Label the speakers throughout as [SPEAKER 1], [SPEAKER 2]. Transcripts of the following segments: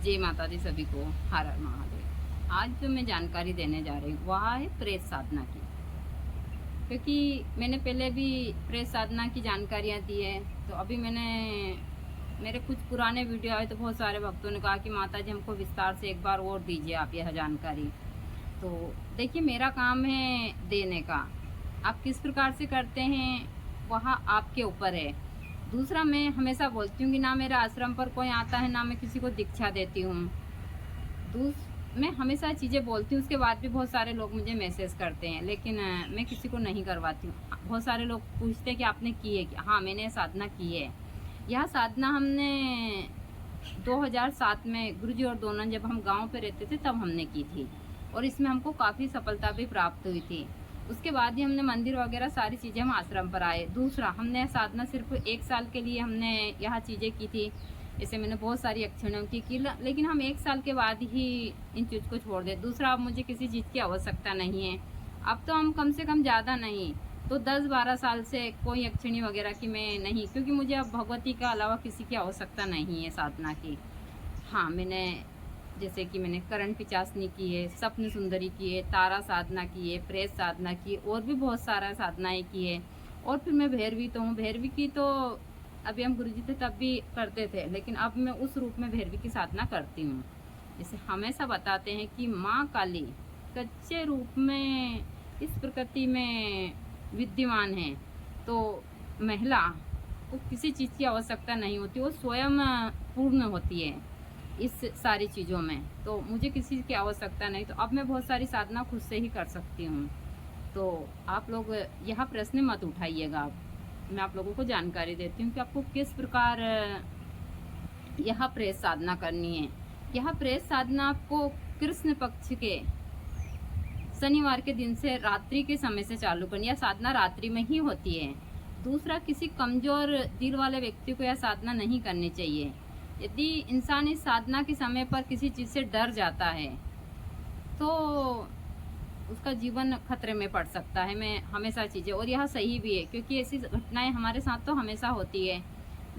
[SPEAKER 1] जय माता दी सभी को। हर हर महादेव। आज जो मैं जानकारी देने जा रही हूँ वह है प्रेत साधना की, क्योंकि मैंने पहले भी प्रेत साधना की जानकारियाँ दी है। तो अभी मेरे कुछ पुराने वीडियो आए तो बहुत सारे भक्तों ने कहा कि माता जी हमको विस्तार से एक बार और दीजिए आप यह जानकारी। तो देखिए, मेरा काम है देने का, आप किस प्रकार से करते हैं वह आपके ऊपर है। दूसरा, मैं हमेशा बोलती हूँ कि ना मेरे आश्रम पर कोई आता है ना मैं किसी को दीक्षा देती हूँ। मैं हमेशा चीज़ें बोलती हूँ, उसके बाद भी बहुत सारे लोग मुझे मैसेज करते हैं, लेकिन मैं किसी को नहीं करवाती हूँ। बहुत सारे लोग पूछते हैं कि आपने की है क्या? हाँ, मैंने साधना की है। यह साधना हमने 2007 में गुरुजी और दोनों जब हम गांव पे रहते थे तब हमने की थी, और इसमें हमको काफ़ी सफलता भी प्राप्त हुई थी। उसके बाद ही हमने मंदिर वगैरह सारी चीज़ें हम आश्रम पर आए। दूसरा, हमने साधना सिर्फ 1 साल के लिए हमने यह चीज़ें की थी। जैसे मैंने बहुत सारी अक्षरों की लेकिन हम 1 साल के बाद ही इन चीज़ को छोड़ दें। दूसरा, अब मुझे किसी चीज़ की आवश्यकता नहीं है। अब तो हम कम से कम ज़्यादा नहीं तो 10-12 साल से कोई अक्षिणी वगैरह की मैं नहीं, क्योंकि मुझे अब भगवती का अलावा किसी की आवश्यकता नहीं है साधना की। हाँ, जैसे कि मैंने करण पिचासनी की है, स्वप्न सुंदरी की है, तारा साधना की है, प्रेत साधना की है, और भी बहुत सारा साधनाएं की है। और फिर मैं भैरवी तो हूँ। भैरवी की तो अभी हम गुरुजी थे तब भी करते थे, लेकिन अब मैं उस रूप में भैरवी की साधना करती हूँ। जैसे हमेशा बताते हैं कि माँ काली कच्चे रूप में इस प्रकृति में विद्यमान है, तो महिला को किसी चीज़ की आवश्यकता नहीं होती, वो स्वयं पूर्ण होती है इस सारी चीज़ों में। तो मुझे किसी की आवश्यकता नहीं, तो अब मैं बहुत सारी साधना खुद से ही कर सकती हूँ। तो आप लोग यह प्रश्न मत उठाइएगा। अब मैं आप लोगों को जानकारी देती हूँ कि आपको किस प्रकार यह प्रेत साधना करनी है। यह प्रेत साधना आपको कृष्ण पक्ष के शनिवार के दिन से रात्रि के समय से चालू करनी है। यह साधना रात्रि में ही होती है। दूसरा, किसी कमजोर दिल वाले व्यक्ति को यह साधना नहीं करनी चाहिए। यदि इंसान इस साधना के समय पर किसी चीज़ से डर जाता है तो उसका जीवन खतरे में पड़ सकता है। मैं हमेशा चीज़ें, और यह सही भी है, क्योंकि ऐसी घटनाएं हमारे साथ तो हमेशा होती है,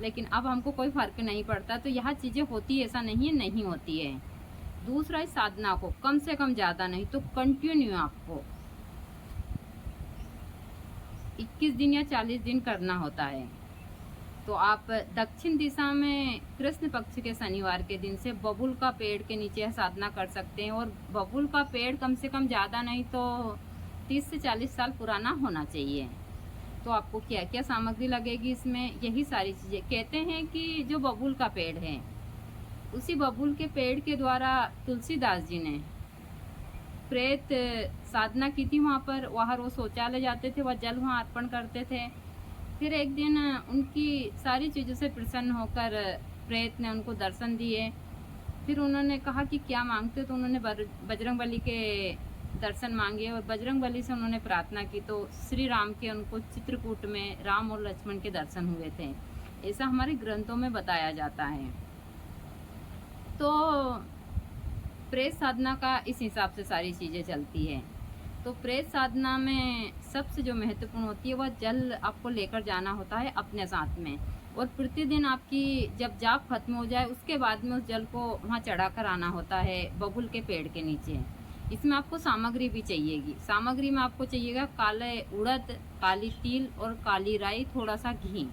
[SPEAKER 1] लेकिन अब हमको कोई फर्क नहीं पड़ता। तो यह चीज़ें होती है, ऐसा नहीं होती है। दूसरा, इस साधना को कम से कम ज़्यादा नहीं तो कंटिन्यू आपको 21 दिन या 40 दिन करना होता है। तो आप दक्षिण दिशा में कृष्ण पक्ष के शनिवार के दिन से बबूल का पेड़ के नीचे साधना कर सकते हैं। और बबूल का पेड़ कम से कम ज़्यादा नहीं तो 30 से 40 साल पुराना होना चाहिए। तो आपको क्या क्या सामग्री लगेगी इसमें, यही सारी चीज़ें। कहते हैं कि जो बबूल का पेड़ है, उसी बबूल के पेड़ के द्वारा तुलसीदास जी ने प्रेत साधना की थी। वहाँ रोज शौचालय जाते थे, वह जल वहाँ अर्पण करते थे। फिर एक दिन उनकी सारी चीज़ों से प्रसन्न होकर प्रेत ने उनको दर्शन दिए। फिर उन्होंने कहा कि क्या मांगते हो, तो उन्होंने बजरंगबली के दर्शन मांगे और बजरंगबली से उन्होंने प्रार्थना की, तो श्री राम के उनको चित्रकूट में राम और लक्ष्मण के दर्शन हुए थे। ऐसा हमारे ग्रंथों में बताया जाता है। तो प्रेत साधना का इस हिसाब से सारी चीज़ें चलती है। तो प्रेत साधना में सबसे जो महत्वपूर्ण होती है वह जल आपको लेकर जाना होता है अपने साथ में, और प्रतिदिन आपकी जब जाप खत्म हो जाए उसके बाद में उस जल को वहाँ चढ़ा कर आना होता है बबूल के पेड़ के नीचे। इसमें आपको सामग्री भी चाहिएगी। सामग्री में आपको चाहिएगा काले उड़द, काली तिल और काली राई, थोड़ा सा घी।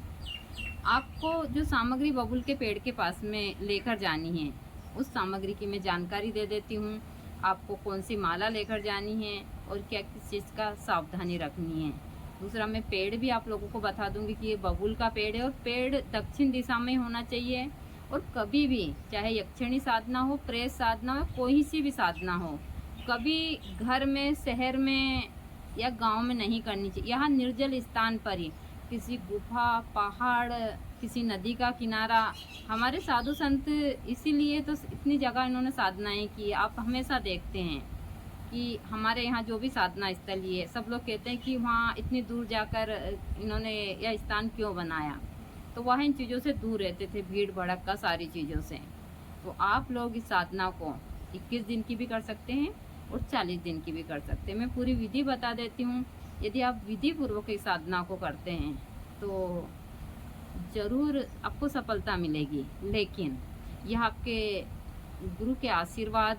[SPEAKER 1] आपको जो सामग्री बबूल के पेड़ के पास में लेकर जानी है उस सामग्री की मैं जानकारी दे देती हूँ। आपको कौन सी माला लेकर जानी है और क्या किस चीज़ का सावधानी रखनी है। दूसरा, मैं पेड़ भी आप लोगों को बता दूंगी कि ये बबूल का पेड़ है और पेड़ दक्षिण दिशा में होना चाहिए। और कभी भी, चाहे यक्षिणी साधना हो, प्रेत साधना हो, कोई सी भी साधना हो, कभी घर में, शहर में या गांव में नहीं करनी चाहिए। यहाँ निर्जल स्थान पर ही, किसी गुफा, पहाड़, किसी नदी का किनारा। हमारे साधु संत इसीलिए तो इतनी जगह इन्होंने साधनाएं की। आप हमेशा देखते हैं कि हमारे यहाँ जो भी साधना स्थल है, सब लोग कहते हैं कि वहाँ इतनी दूर जाकर इन्होंने यह स्थान क्यों बनाया। तो वह इन चीज़ों से दूर रहते थे, भीड़ भड़क सारी चीज़ों से। तो आप लोग इस साधना को 21 दिन की भी कर सकते हैं और 40 दिन की भी कर सकते हैं। मैं पूरी विधि बता देती हूँ। यदि आप विधि पूर्वक इस साधना को करते हैं तो ज़रूर आपको सफलता मिलेगी। लेकिन यह आपके गुरु के आशीर्वाद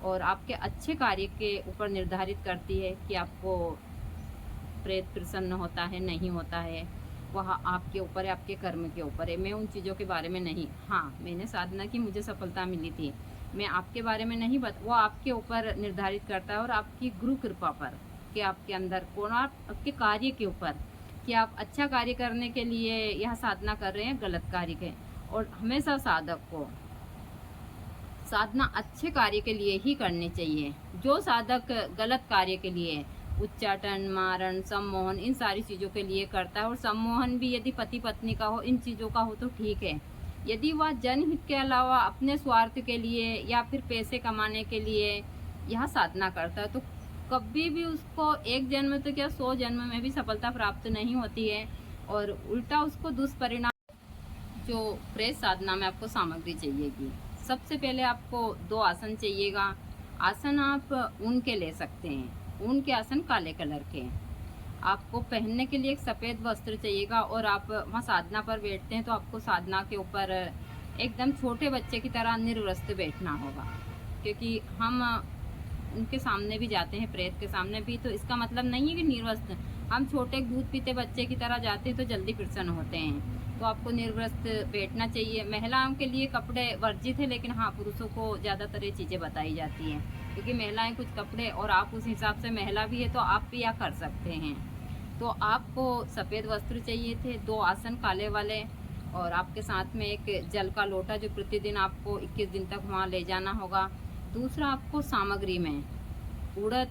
[SPEAKER 1] और आपके अच्छे कार्य के ऊपर निर्धारित करती है कि आपको प्रेत प्रसन्न होता है नहीं होता है। वह आपके ऊपर है, आपके कर्म के ऊपर है। मैं उन चीज़ों के बारे में नहीं, हाँ मैंने साधना की, मुझे सफलता मिली थी, मैं आपके बारे में नहीं वो आपके ऊपर निर्धारित करता है और आपकी गुरु कृपा पर कि आपके अंदर कौन, आपके कार्य के ऊपर कि आप अच्छा कार्य करने के लिए यह साधना कर रहे हैं गलत कार्य के। और हमेशा साधक को साधना अच्छे कार्य के लिए ही करनी चाहिए। जो साधक गलत कार्य के लिए, उच्चाटन, मारण, सम्मोहन, इन सारी चीज़ों के लिए करता है, और सम्मोहन भी यदि पति पत्नी का हो, इन चीज़ों का हो तो ठीक है। यदि वह जनहित के अलावा अपने स्वार्थ के लिए या फिर पैसे कमाने के लिए यह साधना करता है तो कभी भी उसको एक जन्म तो क्या 100 जन्म में भी सफलता प्राप्त नहीं होती है, और उल्टा उसको दुष्परिणाम। जो प्रेत साधना में आपको सामग्री चाहिएगी, सबसे पहले आपको 2 आसन चाहिएगा। आसन आप ऊन के ले सकते हैं, ऊन के आसन काले कलर के। आपको पहनने के लिए एक सफ़ेद वस्त्र चाहिएगा, और आप वहाँ साधना पर बैठते हैं तो आपको साधना के ऊपर एकदम छोटे बच्चे की तरह निर्वस्त्र बैठना होगा, क्योंकि हम उनके सामने भी जाते हैं, प्रेत के सामने भी, तो इसका मतलब नहीं है कि निर्वस्त्र। हम छोटे दूध पीते बच्चे की तरह जाते हैं तो जल्दी प्रसन्न होते हैं। तो आपको निर्वस्त्र बैठना चाहिए। महिलाओं के लिए कपड़े वर्जित है, लेकिन हाँ पुरुषों को ज़्यादातर ये चीज़ें बताई जाती हैं, क्योंकि महिलाएं कुछ कपड़े, और आप उस हिसाब से महिला भी है तो आप भी यह कर सकते हैं। तो आपको सफ़ेद वस्त्र चाहिए थे, 2 आसन काले वाले, और आपके साथ में एक जल का लोटा जो प्रतिदिन आपको 21 दिन तक वहाँ ले जाना होगा। दूसरा आपको सामग्री में उड़द,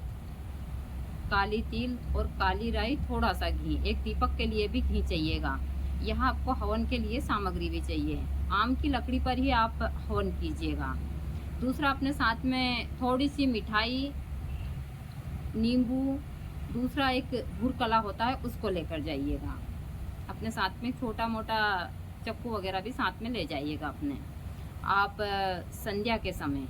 [SPEAKER 1] काली तिल और काली राई, थोड़ा सा घी, एक दीपक के लिए भी घी चाहिएगा। यहाँ आपको हवन के लिए सामग्री भी चाहिए। आम की लकड़ी पर ही आप हवन कीजिएगा। दूसरा अपने साथ में थोड़ी सी मिठाई, नींबू, दूसरा एक भूरकला होता है उसको लेकर जाइएगा। अपने साथ में छोटा मोटा चक्कू वगैरह भी साथ में ले जाइएगा अपने। आप संध्या के समय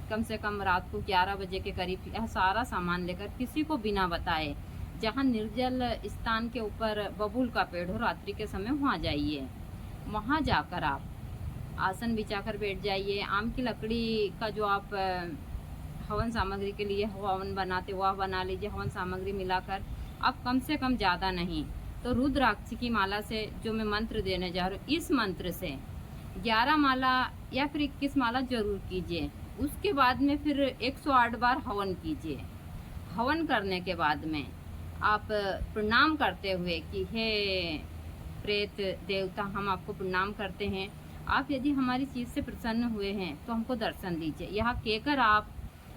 [SPEAKER 1] कम से कम रात को 11 बजे के करीब यह सारा सामान लेकर, किसी को बिना बताए, जहाँ निर्जल स्थान के ऊपर बबूल का पेड़ हो, रात्रि के समय वहाँ जाइए। वहाँ जाकर आप आसन बिछाकर बैठ जाइए। आम की लकड़ी का जो आप हवन सामग्री के लिए हवन बनाते वह बना लीजिए, हवन सामग्री मिलाकर। आप कम से कम ज़्यादा नहीं तो रुद्राक्ष की माला से जो मैं मंत्र देने जा रही हूँ, इस मंत्र से 11 माला या फिर 21 माला जरूर कीजिए। उसके बाद में फिर 108 बार हवन कीजिए। हवन करने के बाद में आप प्रणाम करते हुए कि हे प्रेत देवता, हम आपको प्रणाम करते हैं, आप यदि हमारी चीज़ से प्रसन्न हुए हैं तो हमको दर्शन दीजिए। यहाँ कहकर आप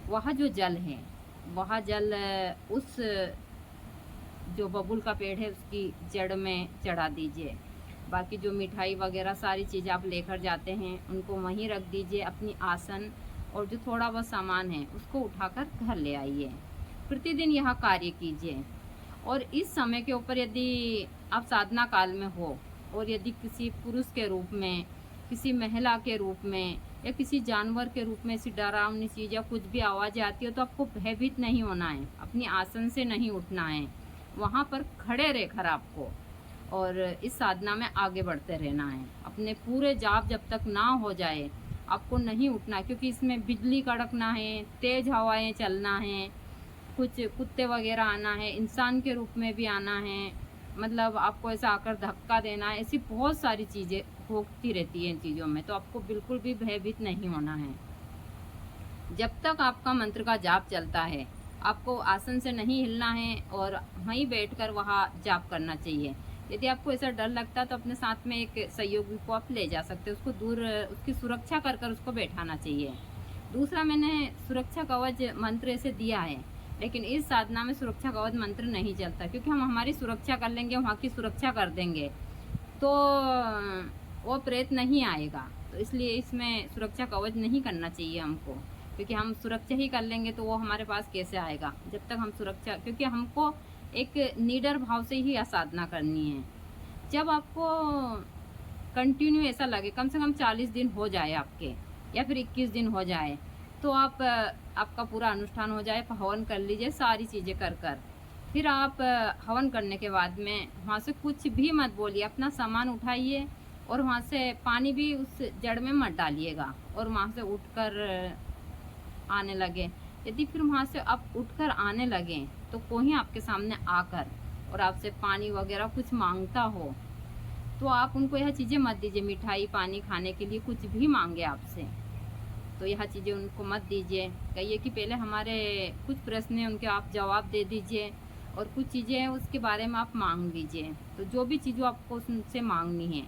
[SPEAKER 1] वह जो जल है, वह जल उस जो बबूल का पेड़ है उसकी जड़ में चढ़ा दीजिए। बाकी जो मिठाई वगैरह सारी चीज़ें आप लेकर जाते हैं उनको वहीं रख दीजिए। अपनी आसन और जो थोड़ा बहुत सामान है उसको उठाकर घर ले आइए। प्रतिदिन यह कार्य कीजिए। और इस समय के ऊपर यदि आप साधना काल में हो, और यदि किसी पुरुष के रूप में, किसी महिला के रूप में, या किसी जानवर के रूप में ऐसी डरावनी चीज़ या कुछ भी आवाज़ें आती हो तो आपको भयभीत नहीं होना है, अपनी आसन से नहीं उठना है, वहाँ पर खड़े रहकर आपको और इस साधना में आगे बढ़ते रहना है। अपने पूरे जाप जब तक ना हो जाए आपको नहीं उठना, क्योंकि इसमें बिजली कड़कना है, तेज़ हवाएं चलना है, कुछ कुत्ते वगैरह आना है, इंसान के रूप में भी आना है, मतलब आपको ऐसा आकर धक्का देना है, ऐसी बहुत सारी चीज़ें होती रहती है इन चीज़ों में। तो आपको बिल्कुल भी भयभीत नहीं होना है। जब तक आपका मंत्र का जाप चलता है आपको आसन से नहीं हिलना है और वहीं बैठकर वहाँ जाप करना चाहिए। यदि आपको ऐसा डर लगता है तो अपने साथ में एक सहयोगी को आप ले जा सकते हैं, उसको दूर, उसकी सुरक्षा कर कर उसको बैठाना चाहिए। दूसरा, मैंने सुरक्षा कवच मंत्र ऐसे दिया है, लेकिन इस साधना में सुरक्षा कवच मंत्र नहीं चलता, क्योंकि हम हमारी सुरक्षा कर लेंगे, वहाँ की सुरक्षा कर देंगे तो वो प्रेत नहीं आएगा। तो इसलिए इसमें सुरक्षा कवच नहीं करना चाहिए हमको, क्योंकि हम सुरक्षा ही कर लेंगे तो वो हमारे पास कैसे आएगा। जब तक हम सुरक्षा, क्योंकि हमको एक निडर भाव से ही साधना करनी है। जब आपको कंटिन्यू ऐसा लगे, कम से कम 40 दिन हो जाए आपके, या फिर 21 दिन हो जाए, तो आपका पूरा अनुष्ठान हो जाए, हवन कर लीजिए सारी चीज़ें कर कर। फिर आप हवन करने के बाद में वहाँ से कुछ भी मत बोलिए, अपना सामान उठाइए और वहाँ से पानी भी उस जड़ में मत डालिएगा और वहाँ से उठकर आने लगे। यदि फिर वहाँ से आप उठकर आने लगें तो कोई आपके सामने आकर और आपसे पानी वगैरह कुछ मांगता हो तो आप उनको यह चीज़ें मत दीजिए। मिठाई पानी खाने के लिए कुछ भी मांगे आपसे तो यह चीज़ें उनको मत दीजिए। कहिए कि पहले हमारे कुछ प्रश्न हैं उनके आप जवाब दे दीजिए और कुछ चीज़ें हैं उसके बारे में आप मांग लीजिए। तो जो भी चीज़ें आपको उनसे मांगनी है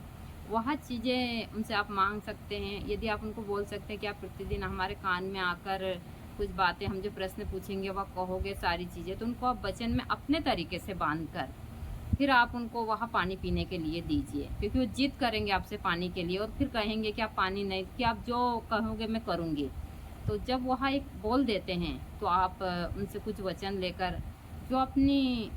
[SPEAKER 1] वह चीज़ें उनसे आप मांग सकते हैं। यदि आप उनको बोल सकते हैं कि आप प्रतिदिन हमारे कान में आकर कुछ बातें हम जो प्रश्न पूछेंगे वह कहोगे सारी चीज़ें, तो उनको आप वचन में अपने तरीके से बांध कर फिर आप उनको वहाँ पानी पीने के लिए दीजिए, क्योंकि वो जिद करेंगे आपसे पानी के लिए और फिर कहेंगे कि आप पानी नहीं, कि आप जो कहोगे मैं करूँगी। तो जब वहाँ एक बोल देते हैं तो आप उनसे कुछ वचन लेकर जो अपनी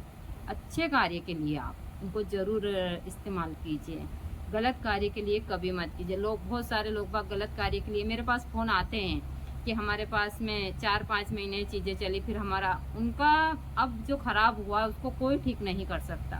[SPEAKER 1] अच्छे कार्य के लिए आप उनको ज़रूर इस्तेमाल कीजिए। गलत कार्य के लिए कभी मत कीजिए। बहुत सारे लोग बाग गलत कार्य के लिए मेरे पास फ़ोन आते हैं कि हमारे पास में 4-5 महीने चीज़ें चली, फिर हमारा उनका अब जो ख़राब हुआ उसको कोई ठीक नहीं कर सकता।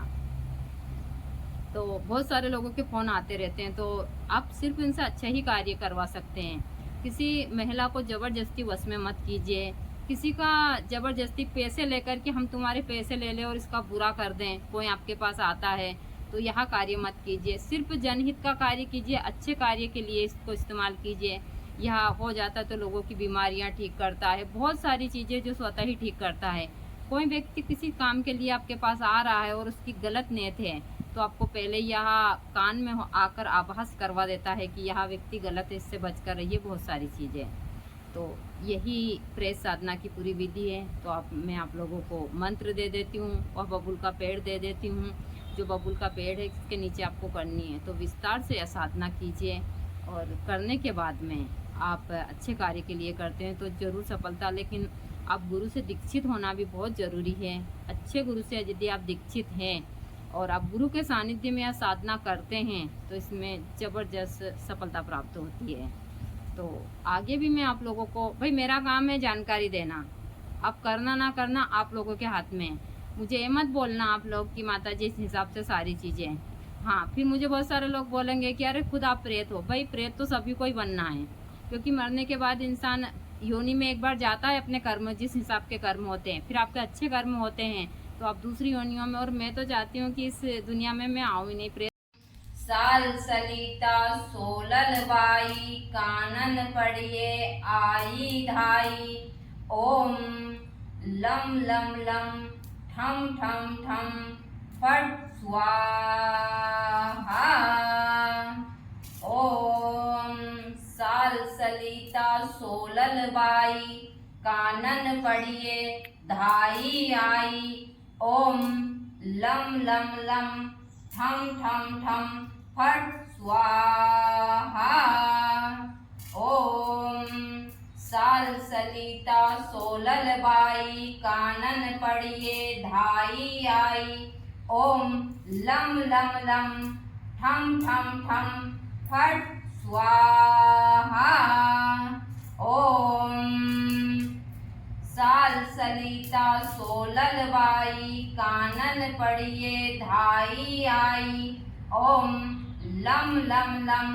[SPEAKER 1] तो बहुत सारे लोगों के फ़ोन आते रहते हैं, तो आप सिर्फ इनसे अच्छा ही कार्य करवा सकते हैं। किसी महिला को ज़बरदस्ती वश में मत कीजिए। किसी का ज़बरदस्ती पैसे लेकर कि हम तुम्हारे पैसे ले लें और इसका बुरा कर दें, कोई आपके पास आता है तो यह कार्य मत कीजिए। सिर्फ जनहित का कार्य कीजिए, अच्छे कार्य के लिए इसको इस्तेमाल कीजिए। यह हो जाता तो लोगों की बीमारियां ठीक करता है, बहुत सारी चीज़ें जो स्वतः ही ठीक करता है। कोई व्यक्ति किसी काम के लिए आपके पास आ रहा है और उसकी गलत नीयत है तो आपको पहले यह कान में आकर आभास करवा देता है कि यह व्यक्ति गलत है, इससे बचकर रहिए, बहुत सारी चीज़ें। तो यही प्रेस साधना की पूरी विधि है। तो मैं आप लोगों को मंत्र दे देती हूँ और बबूल का पेड़ दे देती हूँ। जो बबूल का पेड़ है इसके नीचे आपको करनी है, तो विस्तार से यह साधना कीजिए और करने के बाद में आप अच्छे कार्य के लिए करते हैं तो ज़रूर सफलता। लेकिन आप गुरु से दीक्षित होना भी बहुत ज़रूरी है। अच्छे गुरु से यदि आप दीक्षित हैं और आप गुरु के सानिध्य में यह साधना करते हैं तो इसमें ज़बरदस्त सफलता प्राप्त होती है। तो आगे भी मैं आप लोगों को, भाई मेरा काम है जानकारी देना, आप करना ना करना आप लोगों के हाथ में है। मुझे ये मत बोलना आप लोग कि माता जी इस हिसाब से सारी चीज़ें। हाँ, फिर मुझे बहुत सारे लोग बोलेंगे कि अरे खुद आप प्रेत हो। भाई प्रेत तो सभी को ही बनना है, क्योंकि मरने के बाद इंसान योनि में एक बार जाता है अपने कर्म, जिस हिसाब के कर्म होते हैं। फिर आपके अच्छे कर्म होते हैं तो आप दूसरी योनियों में, और मैं तो चाहती हूँ कि इस दुनिया में मैं आऊँ ही नहीं। प्रेत साल सलिता सोलल बाई, कानन पड़िए आई धाई। ओम लम लम लम ठम ठम ठम फट स्वाहा। ओम साल सलिता सोलल बाई, कानन पड़िए धाई आई। ओम लम लम लम ठम ठम ठम फट स्वाहा। ओम साल सलिता सोलल बाई, कानन पड़िए धाई आई। ओम लम लम लम ठम ठम ठम फट स्वाहा। ओम साल सलिता सोलल बाई, कानन पड़िए धाई आई। ओम लम लम लम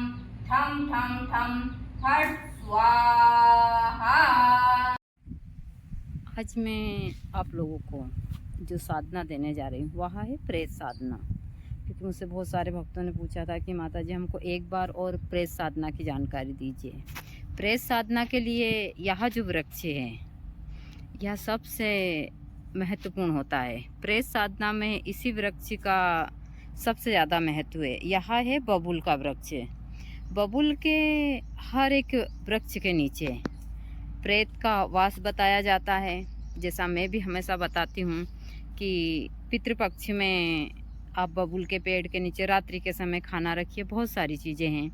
[SPEAKER 1] ठम ठम ठम फट स्वाहा। आज मैं आप लोगों को जो साधना देने जा रही हूँ वह है प्रेत साधना, क्योंकि मुझसे बहुत सारे भक्तों ने पूछा था कि माता जी हमको एक बार और प्रेत साधना की जानकारी दीजिए। प्रेत साधना के लिए यह जो वृक्ष है यह सबसे महत्वपूर्ण होता है। प्रेत साधना में इसी वृक्ष का सबसे ज़्यादा महत्व है। यह है बबूल का वृक्ष। बबूल के हर एक वृक्ष के नीचे प्रेत का वास बताया जाता है। जैसा मैं भी हमेशा बताती हूँ कि पितृपक्ष में आप बबूल के पेड़ के नीचे रात्रि के समय खाना रखिए, बहुत सारी चीज़ें हैं।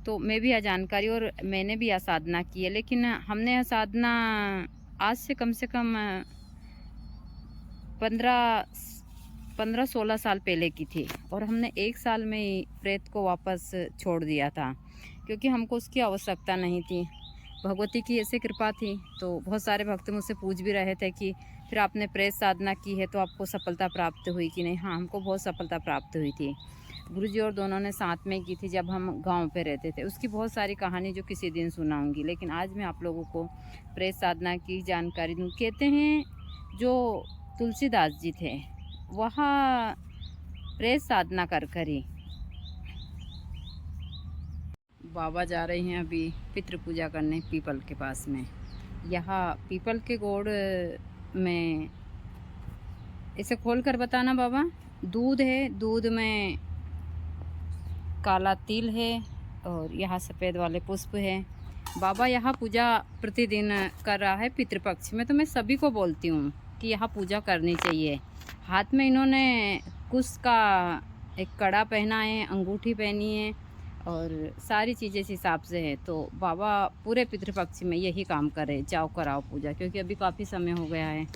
[SPEAKER 1] तो मैं भी यह जानकारी और मैंने भी यह साधना की है, लेकिन हमने यह साधना आज से कम 15-16 साल पहले की थी और हमने 1 साल में ही प्रेत को वापस छोड़ दिया था, क्योंकि हमको उसकी आवश्यकता नहीं थी। भगवती की ऐसे कृपा थी। तो बहुत सारे भक्त मुझसे पूछ भी रहे थे कि फिर आपने प्रेत साधना की है तो आपको सफलता प्राप्त हुई कि नहीं। हाँ, हमको बहुत सफलता प्राप्त हुई थी। गुरुजी और दोनों ने साथ में की थी जब हम गांव पे रहते थे। उसकी बहुत सारी कहानी जो किसी दिन सुनाऊंगी, लेकिन आज मैं आप लोगों को प्रेत साधना की जानकारी दूँ। कहते हैं जो तुलसीदास जी थे वह प्रेत साधना कर ही बाबा जा रहे हैं अभी पितृ पूजा करने पीपल के पास में। यहाँ पीपल के गोड़ में, इसे खोल कर बताना बाबा। दूध है, दूध में काला तिल है और यहाँ सफ़ेद वाले पुष्प है। बाबा यहाँ पूजा प्रतिदिन कर रहा है पितृपक्ष में। तो मैं सभी को बोलती हूँ कि यहाँ पूजा करनी चाहिए। हाथ में इन्होंने कुश का एक कड़ा पहना है, अंगूठी पहनी है और सारी चीज़ें इस हिसाब से है। तो बाबा पूरे पितृपक्ष में यही काम करे, जाओ कराओ पूजा, क्योंकि अभी काफ़ी समय हो गया है।